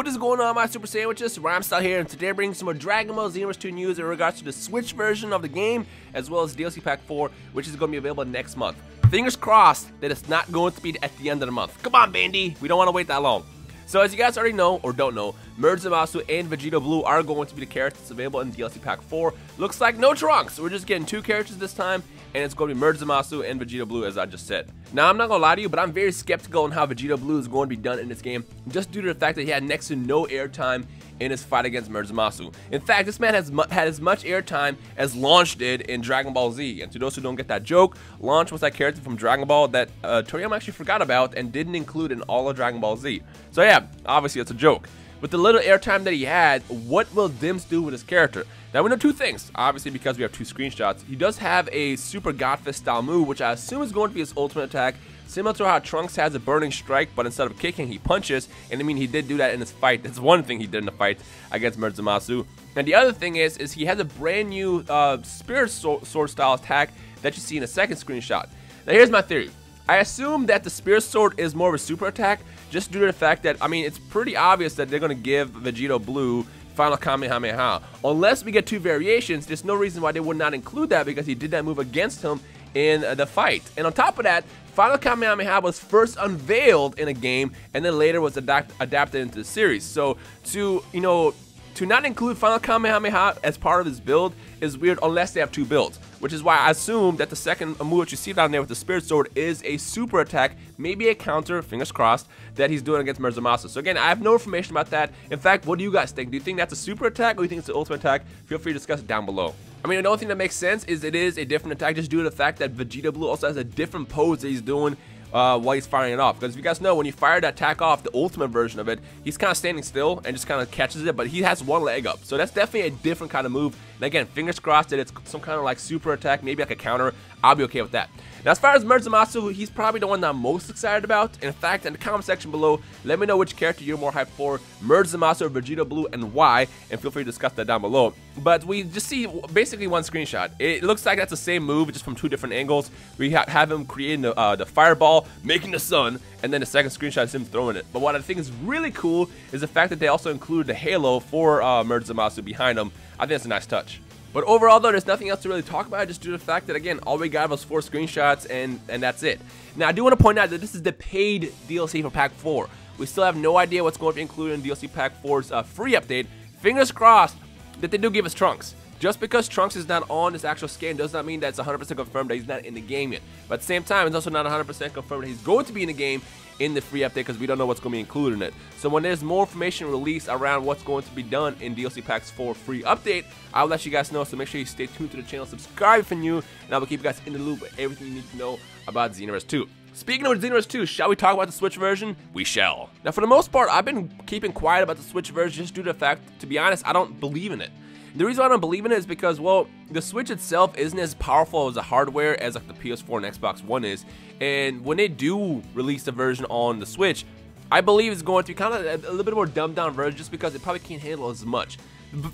What is going on, my Super Sandwiches? Rhymestyle here, and today I'm bringing some more Dragon Ball Xenoverse 2 news in regards to the Switch version of the game, as well as DLC Pack 4, which is going to be available next month. Fingers crossed that it's not going to be at the end of the month. Come on, Bandy! We don't want to wait that long. So as you guys already know, or don't know, MERGED, Zamasu, and Vegito Blue are going to be the characters available in DLC Pack 4. Looks like no Trunks. We're just getting 2 characters this time, and it's going to be MERGED, Zamasu, and Vegito Blue, as I just said. Now, I'm not going to lie to you, but I'm very skeptical on how Vegito Blue is going to be done in this game, just due to the fact that he had next to no airtime in his fight against MERGED Zamasu. In fact, this man has had as much airtime as Launch did in Dragon Ball Z. And to those who don't get that joke, Launch was that character from Dragon Ball that Toriyama actually forgot about and didn't include in all of Dragon Ball Z. So yeah, obviously it's a joke. With the little airtime that he had, what will Dims do with his character? Now we know 2 things, obviously because we have 2 screenshots. He does have a Super Godfist style move, which I assume is going to be his ultimate attack, similar to how Trunks has a Burning Strike, but instead of kicking, he punches. And I mean, he did do that in his fight. That's one thing he did in the fight against MERGED Zamasu. And the other thing is he has a brand new Spirit Sword style attack that you see in a second screenshot. Now here's my theory. I assume that the Spirit Sword is more of a super attack, just due to the fact that, I mean, it's pretty obvious that they're going to give Vegito Blue Final Kamehameha. Unless we get 2 variations, there's no reason why they would not include that, because he did that move against him in the fight. And on top of that, Final Kamehameha was first unveiled in a game, and then later was adapted into the series. So to not include Final Kamehameha as part of this build is weird, unless they have 2 builds. Which is why I assume that the second move that you see down there with the Spirit Sword is a super attack, maybe a counter, fingers crossed, that he's doing against MERGED Zamasu. So again, I have no information about that. In fact, what do you guys think? Do you think that's a super attack, or do you think it's the ultimate attack? Feel free to discuss it down below. I mean, the only thing that makes sense is it is a different attack, just due to the fact that Vegito Blue also has a different pose that he's doing while he's firing it off. Because if you guys know, when you fire that attack off, the ultimate version of it, he's kind of standing still and just kind of catches it, but he has 1 leg up. So that's definitely a different kind of move. And again, fingers crossed that it's some kind of like super attack, maybe like a counter. I'll be okay with that. Now, as far as MERGED Zamasu, he's probably the one that I'm most excited about. In fact, in the comment section below, let me know which character you're more hyped for, MERGED Zamasu or Vegito Blue, and why, and feel free to discuss that down below. But we just see basically 1 screenshot. It looks like that's the same move, just from 2 different angles. We have him creating the fireball, making the sun, and then the second screenshot is him throwing it. But what I think is really cool is the fact that they also include the halo for MERGED Zamasu behind him. I think it's a nice touch. But overall, though, there's nothing else to really talk about, just due to the fact that, again, all we got was 4 screenshots, and that's it. Now, I do want to point out that this is the paid DLC for Pack 4. We still have no idea what's going to be included in DLC Pack 4's free update. Fingers crossed that they do give us Trunks. Just because Trunks is not on this actual scan does not mean that it's 100% confirmed that he's not in the game yet. But at the same time, it's also not 100% confirmed that he's going to be in the game in the free update, because we don't know what's going to be included in it. So when there's more information released around what's going to be done in DLC Packs 4 free update, I'll let you guys know. So make sure you stay tuned to the channel, subscribe if you're new, and I will keep you guys in the loop with everything you need to know about Xenoverse 2. Speaking of Xenoverse 2, shall we talk about the Switch version? We shall. Now, for the most part, I've been keeping quiet about the Switch version just due to the fact, to be honest, I don't believe in it. The reason why I don't believe in it is because, well, the Switch itself isn't as powerful as the hardware as like the PS4 and Xbox One is. And when they do release the version on the Switch, I believe it's going to be kind of a little bit more dumbed down version, just because it probably can't handle as much.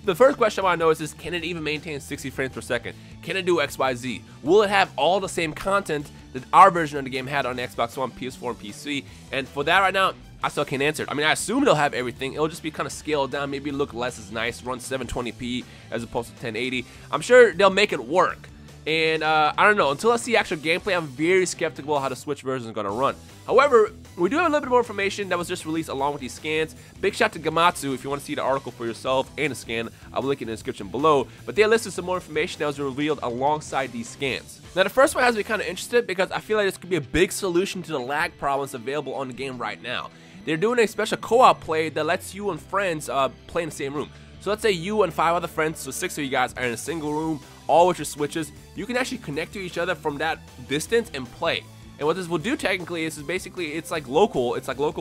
The first question I want to know is can it even maintain 60 frames per second? Can it do XYZ? Will it have all the same content that our version of the game had on the Xbox One, PS4, and PC? And for that right now, I still can't answer it. I mean, I assume they'll have everything. It'll just be kind of scaled down, maybe look less as nice, run 720p as opposed to 1080. I'm sure they'll make it work. And I don't know, until I see actual gameplay, I'm very skeptical how the Switch version is going to run. However, we do have a little bit more information that was just released along with these scans. Big shout to Zamasu. If you want to see the article for yourself and the scan, I will link it in the description below. But they listed some more information that was revealed alongside these scans. Now, the first one has me kind of interested, because I feel like this could be a big solution to the lag problems available on the game right now. They're doing a special co-op play that lets you and friends play in the same room. So let's say you and 5 other friends, so 6 of you guys, are in a single room, all with your Switches. You can actually connect to each other from that distance and play. And what this will do technically is basically it's like local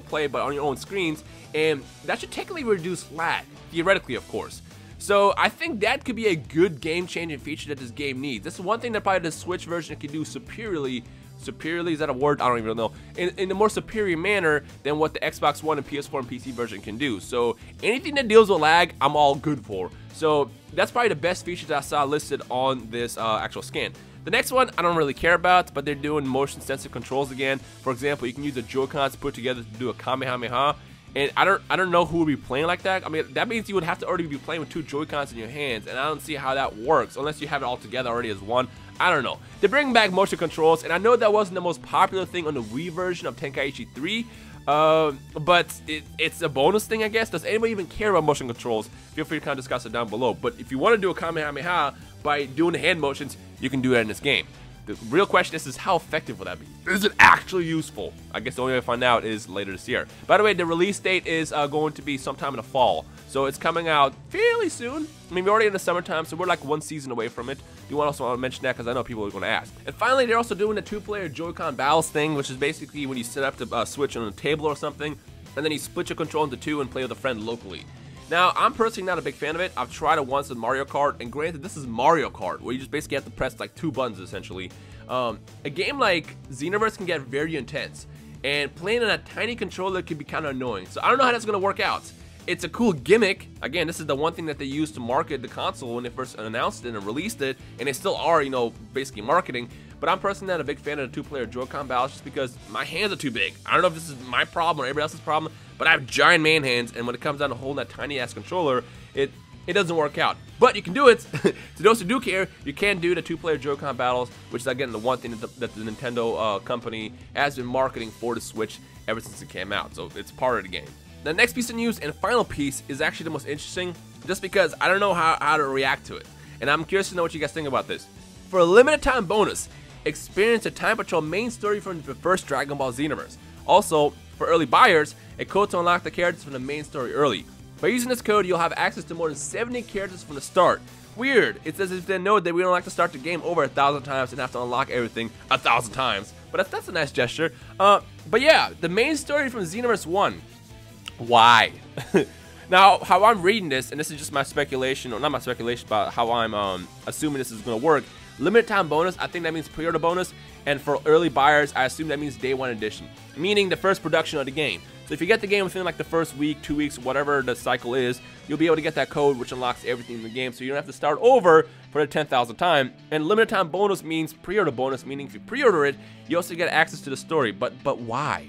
play, but on your own screens, and that should technically reduce lag, theoretically, of course. So I think that could be a good game-changing feature that this game needs. This is one thing that probably the Switch version can do superiorly. Superiorly, is that a word? I don't even know. In a more superior manner than what the Xbox One and PS4 and PC version can do. So anything that deals with lag, I'm all good for. So that's probably the best feature that I saw listed on this actual scan. The next one I don't really care about, but they're doing motion sensitive controls again. For example, you can use the Joy-Cons put together to do a Kamehameha. And I don't know who would be playing like that. I mean, that means you would have to already be playing with 2 Joy-Cons in your hands, and I don't see how that works unless you have it all together already as one. I don't know. They're bringing back motion controls, and I know that wasn't the most popular thing on the Wii version of Tenkaichi 3, but it's a bonus thing, I guess. Does anybody even care about motion controls? Feel free to kind of discuss it down below. But if you want to do a Kamehameha by doing the hand motions, you can do that in this game. The real question is how effective will that be? Is it actually useful? I guess the only way to find out is later this year. By the way, the release date is going to be sometime in the fall. So it's coming out fairly soon. I mean, we're already in the summertime, so we're like 1 season away from it. You also want to mention that because I know people are going to ask. And finally, they're also doing the 2-player Joy-Con battles thing, which is basically when you set up the Switch on a table or something, and then you split your control into 2 and play with a friend locally. Now, I'm personally not a big fan of it. I've tried it once with Mario Kart, and granted, this is Mario Kart, where you just basically have to press like 2 buttons, essentially. A game like Xenoverse can get very intense, and playing on a tiny controller can be kind of annoying. So I don't know how that's going to work out. It's a cool gimmick. Again, this is the one thing that they used to market the console when they first announced it and released it, and they still are, you know, basically marketing. But I'm personally not a big fan of the 2-player Joy-Con battles just because my hands are too big. I don't know if this is my problem or everybody else's problem, but I have giant man hands, and when it comes down to holding that tiny-ass controller, it doesn't work out. But you can do it. To those who do care, you can do the 2-player Joy-Con battles, which is, again, the one thing that the Nintendo company has been marketing for the Switch ever since it came out. So it's part of the game. The next piece of news and final piece is actually the most interesting, just because I don't know how to react to it. And I'm curious to know what you guys think about this. For a limited time bonus, experience the Time Patrol main story from the first Dragon Ball Xenoverse. Also, for early buyers, a code to unlock the characters from the main story early. By using this code, you'll have access to more than 70 characters from the start. Weird, it's as if they know that we don't like to start the game over 1,000 times and have to unlock everything 1,000 times. But that's a nice gesture. But yeah, the main story from Xenoverse 1. Why? Now, how I'm reading this, and this is just my speculation, or not my speculation, but how I'm assuming this is going to work. Limited time bonus, I think that means pre-order bonus, and for early buyers, I assume that means day 1 edition, meaning the first production of the game. So if you get the game within like the first week, 2 weeks, whatever the cycle is, you'll be able to get that code, which unlocks everything in the game, so you don't have to start over for the 10,000th time. And limited time bonus means pre-order bonus, meaning if you pre-order it, you also get access to the story. But why?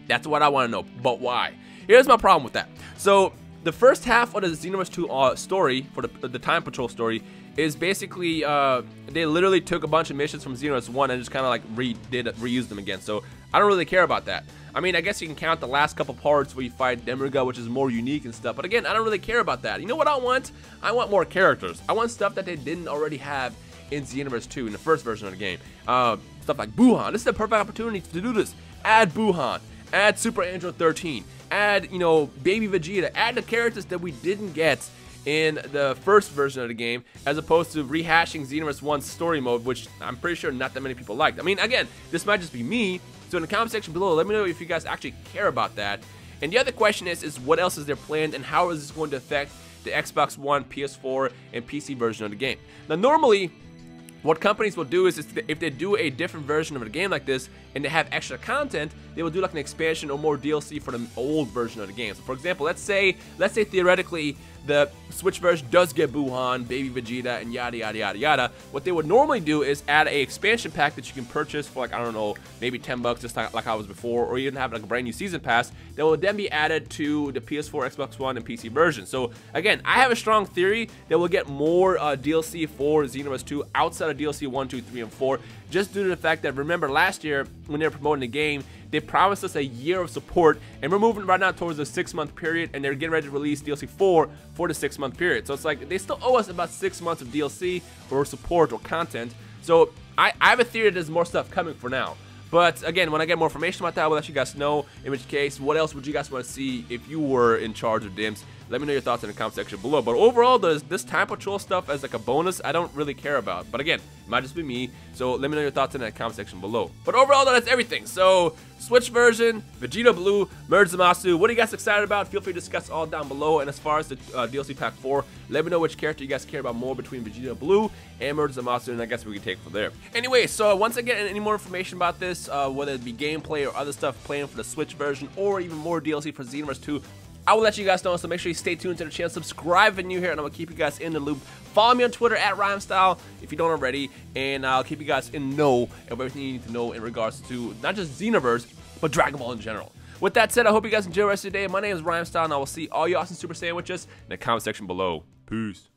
That's what I want to know, but why? Here's my problem with that. So the first half of the Xenoverse 2 story, for the Time Patrol story, is basically, they literally took a bunch of missions from Xenoverse 1 and just kind of like reused them again. So I don't really care about that. I mean, I guess you can count the last couple parts where you fight Demerga, which is more unique and stuff. But again, I don't really care about that. You know what I want? I want more characters. I want stuff that they didn't already have in Xenoverse 2, in the first version of the game. Stuff like Buhan. This is the perfect opportunity to do this. Add Buhan. Add Super Android 13. Add, you know, Baby Vegeta. Add the characters that we didn't get in the first version of the game, as opposed to rehashing Xenoverse 1's story mode, which I'm pretty sure not that many people liked. I mean, again, this might just be me, so in the comment section below, let me know if you guys actually care about that. And the other question is what else is there planned, and how is this going to affect the Xbox One, PS4, and PC version of the game? Now, normally, what companies will do is if they do a different version of a game like this and they have extra content, they will do like an expansion or more DLC for the old version of the game. So for example, let's say theoretically the Switch version does get Buhan, Baby Vegeta, and yada yada yada yada. What they would normally do is add a expansion pack that you can purchase for like, I don't know, maybe $10 just like I was before, or even have like a brand new season pass that will then be added to the PS4, Xbox One, and PC version. So again, I have a strong theory that we'll get more DLC for Xenoverse 2 outside of DLC 1, 2, 3, and 4, just due to the fact that, remember last year when they were promoting the game, they promised us a year of support, and we're moving right now towards a 6-month period, and they're getting ready to release DLC 4 for the 6-month period. So it's like they still owe us about 6 months of DLC or support or content. So I have a theory that there's more stuff coming for now. But again, when I get more information about that, I will let you guys know. In which case, what else would you guys want to see if you were in charge of DIMS? Let me know your thoughts in the comment section below. But overall, this Time Patrol stuff as like a bonus, I don't really care about. But again, it might just be me. So let me know your thoughts in the comment section below. But overall, though, that's everything. So Switch version, Vegito Blue, MERGED Zamasu. What are you guys excited about? Feel free to discuss all down below. And as far as the DLC Pack 4, let me know which character you guys care about more between Vegito Blue and MERGED Zamasu, and I guess we can take it from there. Anyway, so once I get any more information about this, whether it be gameplay or other stuff planned for the Switch version, or even more DLC for Xenoverse 2, I will let you guys know, so make sure you stay tuned to the channel, subscribe if you're new here, and I'm going to keep you guys in the loop. Follow me on Twitter at Rhymestyle if you don't already, and I'll keep you guys in know of everything you need to know in regards to not just Xenoverse, but Dragon Ball in general. With that said, I hope you guys enjoy the rest of your day. My name is Rhymestyle, and I will see all you awesome Super Sandwiches in the comment section below. Peace.